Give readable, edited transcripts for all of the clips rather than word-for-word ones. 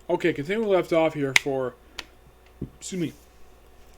Okay, continuing left off here for, excuse me,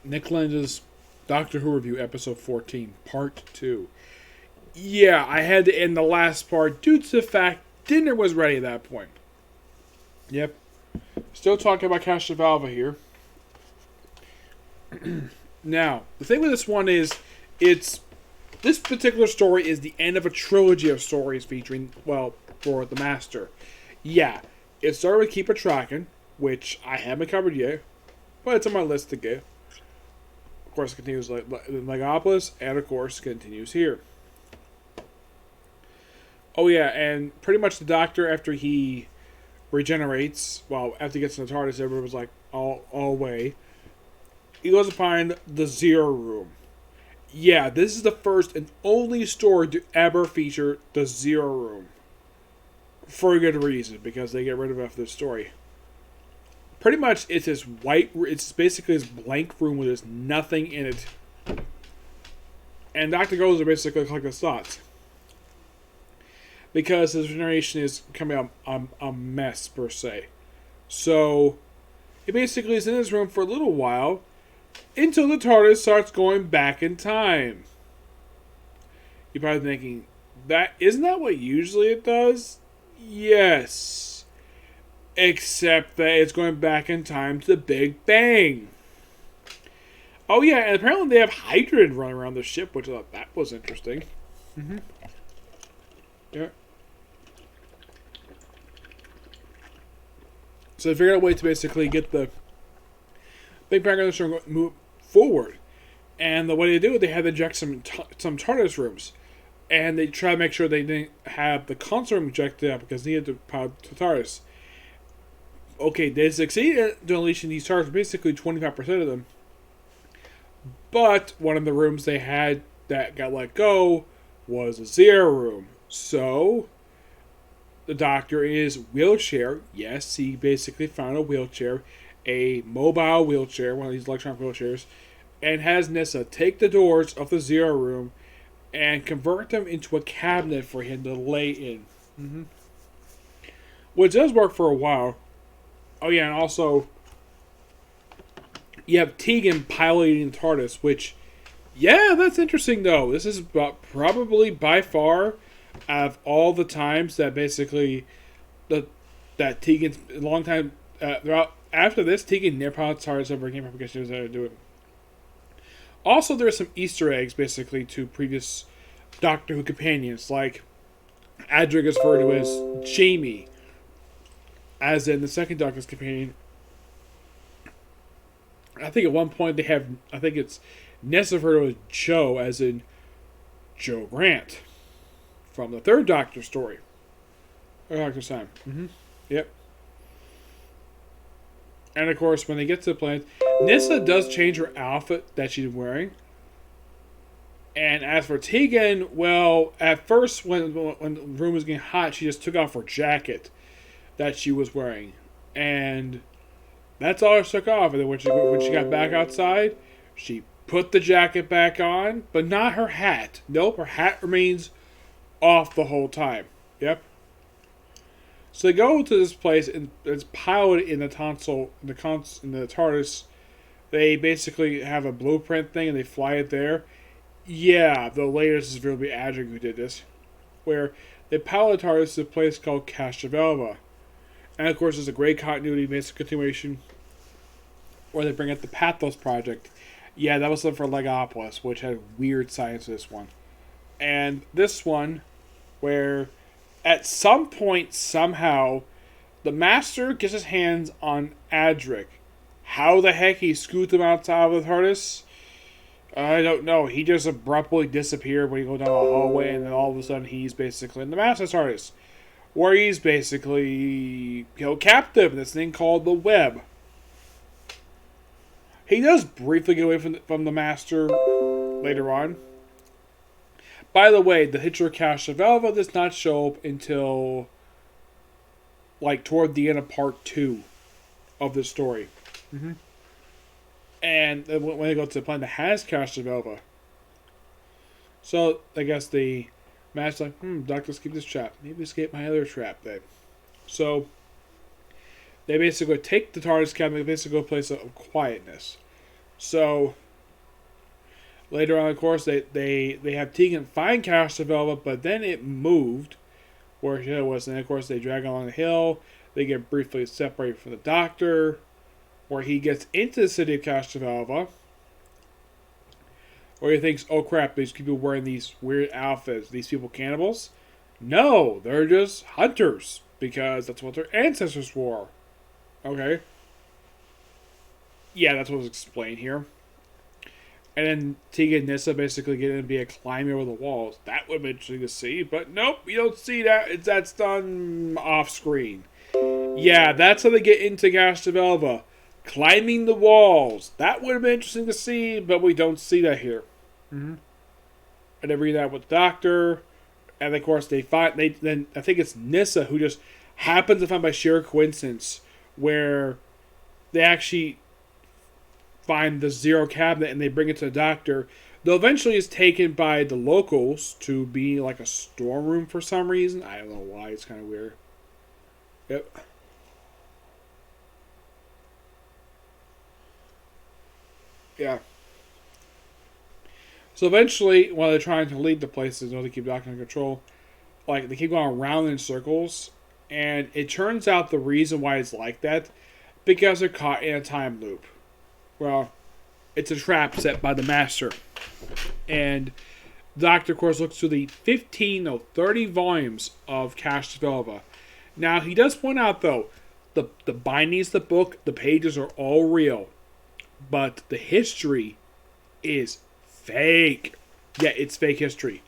Nick Lenz's Doctor Who review, episode 14, part 2. Yeah, I had to end the last part due to the fact dinner was ready at that point. Yep. Still talking about Castrovalva here. Now, the thing with this one is, this particular story is the end of a trilogy of stories featuring, well, for the Master. Yeah, it started with Keep a Trackin', which I haven't covered yet, but it's on my list to get. Of course, it continues like Legopolis, and of course, continues here. Oh yeah, and pretty much the Doctor, after he regenerates, well, after he gets in the TARDIS, everyone was like, all away. He goes to find the Zero Room. Yeah, this is the first and only story to ever feature the Zero Room. For a good reason, because they get rid of it after the story. Pretty much, it's this it's basically this blank room where there's nothing in it. And Dr. Goes are basically collect his thoughts. Because his generation is becoming a mess, per se. So, he basically is in his room for a little while, until the TARDIS starts going back in time. You're probably thinking, isn't that what usually it does? Yes. Except that it's going back in time to the Big Bang. Oh yeah, and apparently they have hydrogen running around the ship, which I thought that was interesting. Mm-hmm. Yeah. So they figured out a way to basically get the Big Bang to move forward. And the way they do it, they had to inject some TARDIS rooms. And they try to make sure they didn't have the console room ejected out because they needed to power the TARDIS. Okay, they succeeded at unleashing these TARDIS, basically 25% of them. But one of the rooms they had that got let go was a Zero Room. So, the Doctor in his wheelchair, yes, he basically found a wheelchair, a mobile wheelchair, one of these electronic wheelchairs, and has Nyssa take the doors of the Zero Room and convert them into a cabinet for him to lay in. Mm-hmm. Which does work for a while. Oh yeah, and also, you have Tegan piloting the TARDIS, which, yeah, that's interesting though. This is probably by far, out of all the times that basically, that Tegan's a long time, after this, Tegan never piloted TARDIS ever again because she was able to do it. Also, there's some Easter eggs, basically, to previous Doctor Who companions, like Adric is referred to as Jamie, as in the second Doctor's companion. I think at one point they have, I think it's Ness referred to as Joe, as in Joe Grant, from the third Doctor story. Or Doctor's time. Mm-hmm. Yep. And of course, when they get to the planet, Nyssa does change her outfit that she's wearing. And as for Tegan, well, at first, when the room was getting hot, she just took off her jacket that she was wearing. And that's all she took off. And then when she got back outside, she put the jacket back on, but not her hat. Nope, her hat remains off the whole time. Yep. So they go to this place, and it's piloted in the TARDIS. They basically have a blueprint thing, and they fly it there. Yeah, the latest is really Adric who did this, where they pilot TARDIS to a place called Castrovalva. And of course, there's a great continuity, basic continuation, where they bring up the Pathos Project. Yeah, that was something for Legopolis, which had weird science to this one. And this one, where at some point, somehow, the Master gets his hands on Adric. How the heck he scooped him outside of the TARDIS? I don't know. He just abruptly disappeared when he goes down the hallway, and then all of a sudden he's basically in the Master's TARDIS, where he's basically captive in this thing called the Web. He does briefly get away from the Master later on. By the way, the Hitcher Castrovalva does not show up until toward the end of part 2 of the story. Mm-hmm. And when they go to the planet that has Castrovalva. So, I guess the Master's like, Doctor, let's keep this trap. Maybe escape my other trap then. So, they basically take the TARDIS cabinet, they basically go to a place of quietness. So later on, of course, they have Tegan find Castrovalva, but then it moved where it was, and of course they drag along the hill. They get briefly separated from the Doctor, where he gets into the city of Castrovalva, where he thinks, "Oh crap, these people wearing these weird outfits. These people cannibals?" No, they're just hunters because that's what their ancestors wore. Okay. Yeah, that's what was explained here. And then Tegan and Nyssa basically get in and be a climbing over the walls. That would be interesting to see, but nope, you don't see that. That's done off screen. Yeah, that's how they get into Castrovalva. Climbing the walls. That would have been interesting to see, but we don't see that here. Mm-hmm. And they read that with the Doctor. And of course, then I think it's Nyssa who just happens to find by sheer coincidence where they actually find the Zero cabinet and they bring it to the Doctor. Though eventually it's taken by the locals to be like a storeroom for some reason. I don't know why. It's kind of weird. Yep. Yeah. So eventually, while they're trying to lead the places, they keep Doctor in control. Like, they keep going around in circles. And it turns out the reason why it's like that, because they're caught in a time loop. Well, it's a trap set by the Master. And the Doctor, of course, looks through the 30 volumes of Castrovalva. Now, he does point out, though, the bindings of the book, the pages are all real. But the history is fake. Yeah, it's fake history.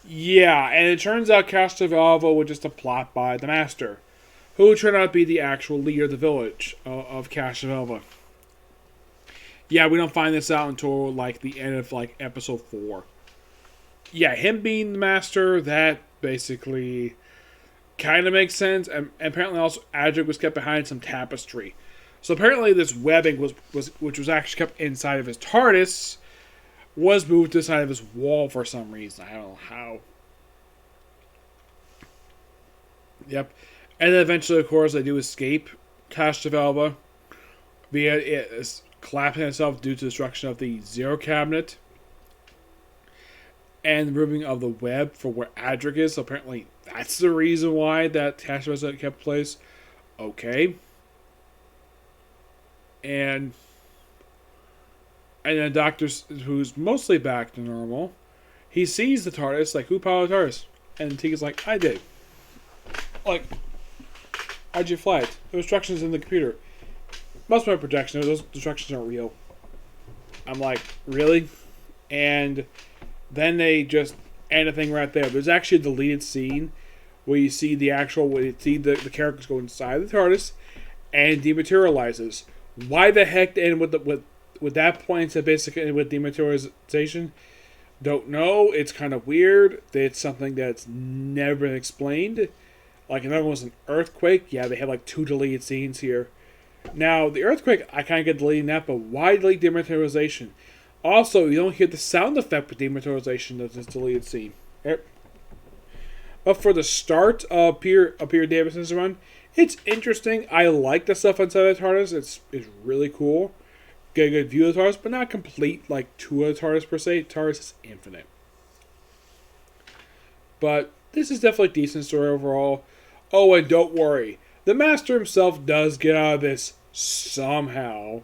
Yeah, and it turns out Castrovalva was just a plot by the Master, who turned out to be the actual leader of the village of Castrovalva. Yeah, we don't find this out until like the end of like episode 4. Yeah, him being the Master, that basically kind of makes sense. And apparently also Adric was kept behind some tapestry. So apparently this webbing which was actually kept inside of his TARDIS was moved to the side of his wall for some reason. I don't know how. Yep. And then eventually, of course, they do escape Castrovalva via it collapsing itself due to the destruction of the Zero cabinet and the removing of the web for where Adric is. So apparently, that's the reason why that Castrovalva kept place. Okay. And then Doctor, who's mostly back to normal, he sees the TARDIS, like, who piloted the TARDIS? And Tegan's like, I did. Like, how'd you fly it? There were instructions in the computer. Must be my projection. Those instructions aren't real. I'm like, really? And then they just end the thing right there. There's actually a deleted scene where you see the characters go inside the TARDIS and it dematerializes. Why the heck they end with that point to basically end with dematerialization? Don't know. It's kind of weird. It's something that's never been explained. Like, another one was an earthquake. Yeah, they have like 2 deleted scenes here. Now, the earthquake, I kind of get deleting that, but why delete dematerialization? Also, you don't hear the sound effect with dematerialization of this deleted scene. Yep. But for the start of Peter Davison's run, it's interesting. I like the stuff inside the TARDIS. It's really cool. Get a good view of the TARDIS, but not complete like tour of the TARDIS per se. TARDIS is infinite. But this is definitely a decent story overall. Oh, and don't worry. The Master himself does get out of this somehow.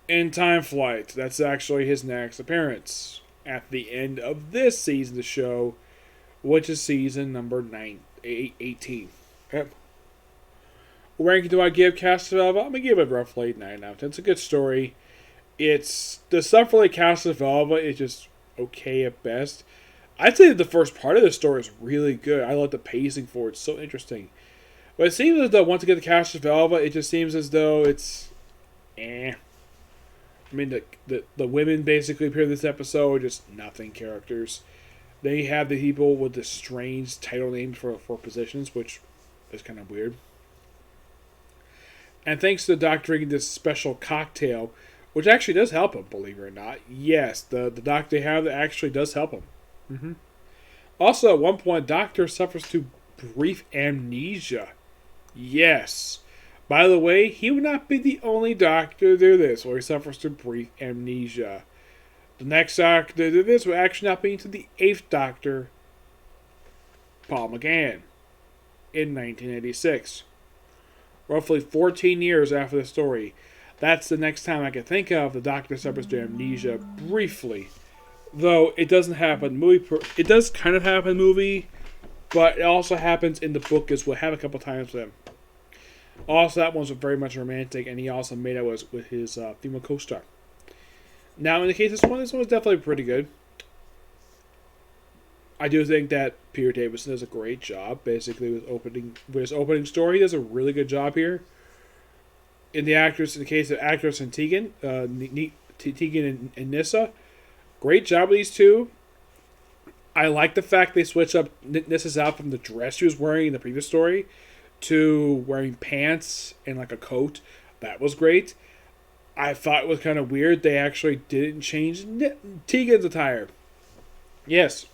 In Time Flight. That's actually his next appearance. At the end of this season of the show, which is season number 18. Yep. What ranking do I give Castrovalva? I'm going to give it roughly 9 out of 10. It's a good story. It's the stuff for like Castrovalva is just okay at best. I'd say that the first part of the story is really good. I love the pacing for it. It's so interesting. But it seems as though once you get to Castrovalva, it just seems as though it's I mean, the women basically appear in this episode are just nothing characters. They have the people with the strange title names for positions, which is kind of weird. And thanks to the Doctor drinking this special cocktail, which actually does help him, believe it or not. Yes, the Doctor they have actually does help him. Mm-hmm. Also, at one point, Doctor suffers to brief amnesia. Yes. By the way, he would not be the only Doctor to do this, where he suffers from brief amnesia. The next Doctor to do this would actually not be until the 8th Doctor, Paul McGann, in 1986. Roughly 14 years after the story. That's the next time I can think of the Doctor suffers from amnesia briefly. Though it doesn't happen in the movie. It does kind of happen in the movie, but it also happens in the book as well. Have a couple times with him. Also, that one was very much romantic, and he also made out with his female co-star. Now, in the case of this one was definitely pretty good. I do think that Peter Davison does a great job, basically, with his opening story. He does a really good job here. In the case of actress and Tegan, Tegan and Nyssa, great job with these two. I like the fact they switched up Nyssa's out from the dress she was wearing in the previous story to wearing pants and like a coat. That was great. I thought it was kind of weird they actually didn't change Tegan's attire. Yes.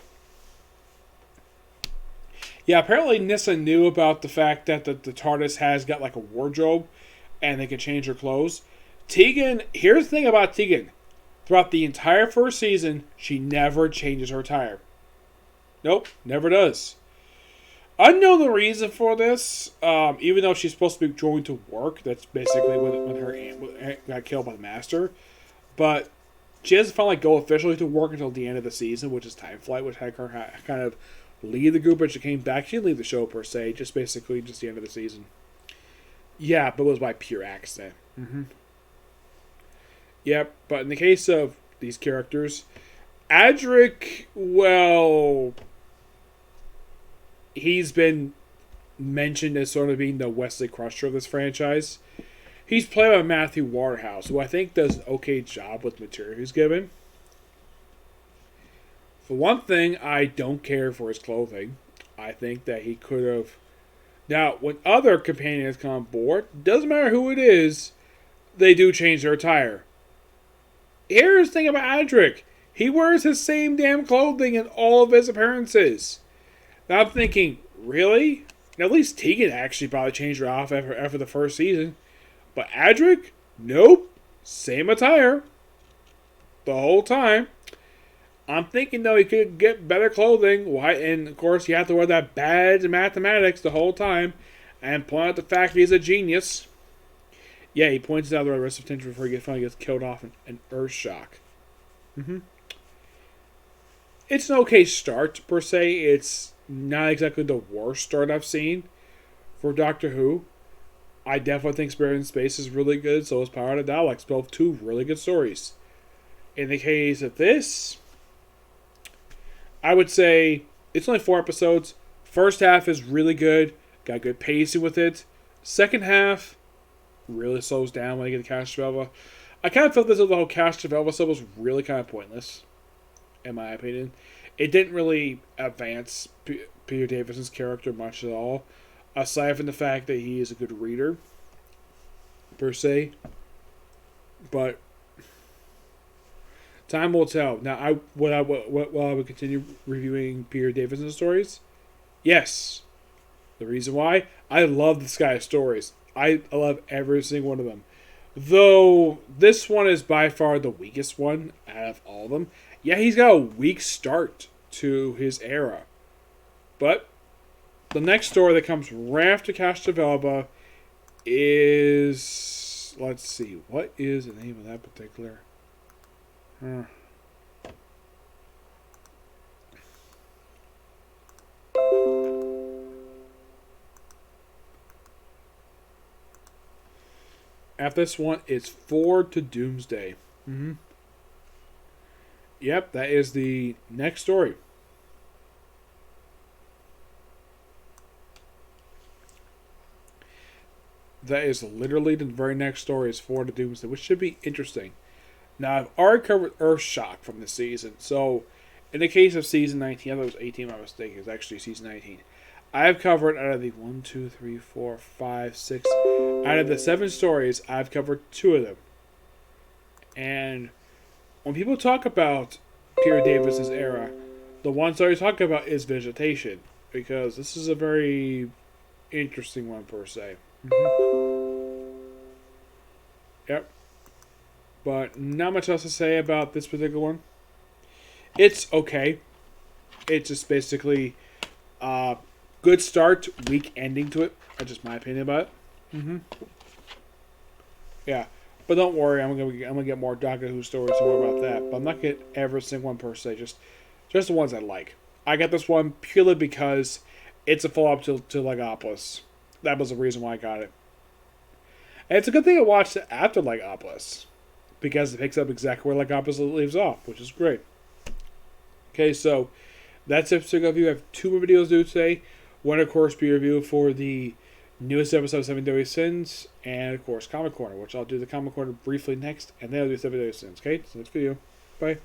Yeah, apparently Nyssa knew about the fact that the TARDIS has got like a wardrobe and they can change her clothes. Tegan, here's the thing about Tegan. Throughout the entire first season, she never changes her attire. Nope, never does. Unknown the reason for this, even though she's supposed to be going to work. That's basically when her aunt got killed by the Master. But she doesn't finally go officially to work until the end of the season, which is Time Flight, which had her kind of leave the group, but she came back. She didn't leave the show per se, just basically just the end of the season. Yeah, but it was by pure accident. Mm-hmm. Yep, but in the case of these characters, Adric, well, he's been mentioned as sort of being the Wesley Crusher of this franchise. He's played by Matthew Waterhouse, who I think does an okay job with material he's given. For one thing, I don't care for his clothing. I think that he could have... Now, when other companions come on board, doesn't matter who it is, they do change their attire. Here's the thing about Adric. He wears his same damn clothing in all of his appearances. Now I'm thinking, really? Now, at least Tegan actually probably changed her off after the first season. But Adric? Nope. Same attire. The whole time. I'm thinking, though, he could get better clothing. Why? And, of course, you have to wear that badge in mathematics the whole time. And point out the fact he's a genius. Yeah, he points out the rest of attention before he finally gets killed off in Earthshock. Mm-hmm. It's an okay start, per se. It's not exactly the worst start I've seen for Doctor Who. I definitely think Spirit in Space is really good. So is Power of the Daleks. Both two really good stories. In the case of this, I would say it's only 4 episodes. First half is really good. Got good pacing with it. Second half really slows down when I get to Castrovalva. I kind of felt this the whole Castrovalva stuff was really kind of pointless, in my opinion. It didn't really advance Peter Davison's character much at all, aside from the fact that he is a good reader, per se. But time will tell. Now, will I would continue reviewing Peter Davison's stories? Yes. The reason why? I love this guy's stories. I love every single one of them. Though this one is by far the weakest one out of all of them. Yeah, he's got a weak start to his era. But the next story that comes right after Castrovalva is... Let's see. What is the name of that particular... After this one, it's Forward to Doomsday. Mm-hmm. Yep, that is the next story. That is literally the very next story is Forward to Doomsday, which should be interesting. Now, I've already covered Earthshock from this season, so in the case of season 19, I thought it was 18, my mistake, it's actually season 19. I've covered out of the 1, 2, 3, 4, 5, 6, out of the 7 stories, I've covered 2 of them. And when people talk about Peter Davis's era, the one story they talk about is Vegetation, because this is a very interesting one per se. Mm-hmm. Yep. But not much else to say about this particular one. It's okay. It's just basically good start, weak ending to it. That's just my opinion about it. Yeah. But don't worry, I'm gonna get more Doctor Who stories and more about that. But I'm not gonna get every single one per se. Just the ones I like. I got this one purely because it's a follow up to Legopolis. That was the reason why I got it. And it's a good thing I watched it after Legopolis, because it picks up exactly where Legopolis leaves off, which is great. Okay, so that's it for review. I have two more videos to do today. One, of course, be a review for the newest episode of 7 Deadly Sins, and of course, Comic Corner, which I'll do the Comic Corner briefly next, and then I'll do 7 Deadly Sins. Okay, so next video. Bye.